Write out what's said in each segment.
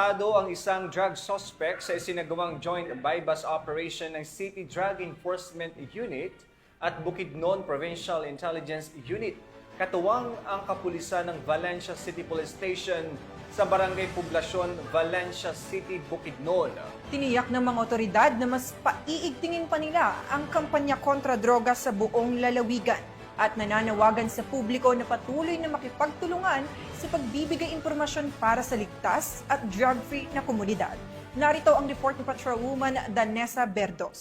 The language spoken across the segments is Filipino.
Arestado ang isang drug suspect sa isinagawang joint bypass operation ng City Drug Enforcement Unit at Bukidnon Provincial Intelligence Unit. Katuwang ang kapulisan ng Valencia City Police Station sa Barangay Poblacion, Valencia City, Bukidnon. Tiniyak ng mga otoridad na mas paiigtingin pa nila ang kampanya kontra droga sa buong lalawigan at nananawagan sa publiko na patuloy na makipagtulungan sa pagbibigay impormasyon para sa ligtas at drug-free na komunidad. Narito ang report ni Patrolwoman Danessa Berdos.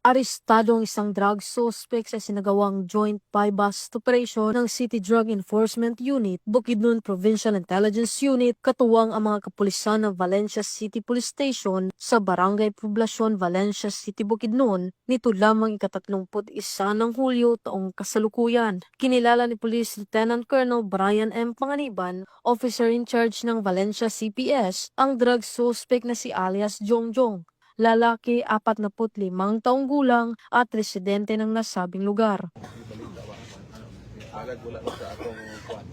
Arestado ang isang drug suspect sa sinagawang joint bypass operation ng City Drug Enforcement Unit, Bukidnon Provincial Intelligence Unit, katuwang ang mga kapulisan ng Valencia City Police Station sa Barangay Poblacion, Valencia City, Bukidnon, nito lamang ika-31 ng Hulyo taong kasalukuyan. Kinilala ni Police Lieutenant Colonel Brian M. Panganiban, officer in charge ng Valencia CPS, ang drug suspect na si alias Jongjong. Lalaki, 45 taong gulang at residente ng nasabing lugar. Agad wala sa atong kuan.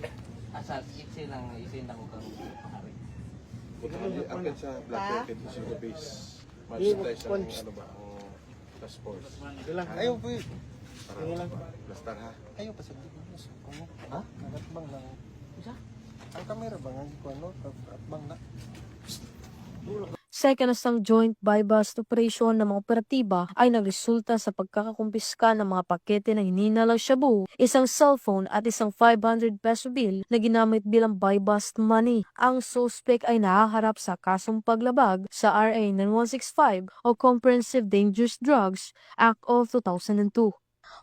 Asal isin ang kang pahari. Agad sa Black Market sa base. Mas sa ano ba ang task force. Ayaw po. Basta ha. Ayaw pa sa dito. Ha? Nagatbang lang. Isa? Ang kamera ba nga kuno atbang na. Second asang joint bypass operation ng mga operatiba ay nagresulta sa pagkakakumpiska ng mga pakete ng hininalang shabu, isang cellphone at isang 500 peso bill na ginamit bilang bypass money. Ang suspect ay nahaharap sa kasong paglabag sa RA 9165 o Comprehensive Dangerous Drugs Act of 2002.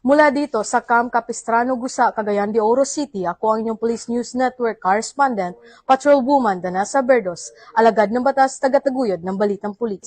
Mula dito sa Camp Capistrano, Gusa, Cagayan de Oro City, ako ang inyong Police News Network correspondent, Patrolwoman Danessa Berdos, alagad ng batas, tagataguyod ng Balitang Pulis.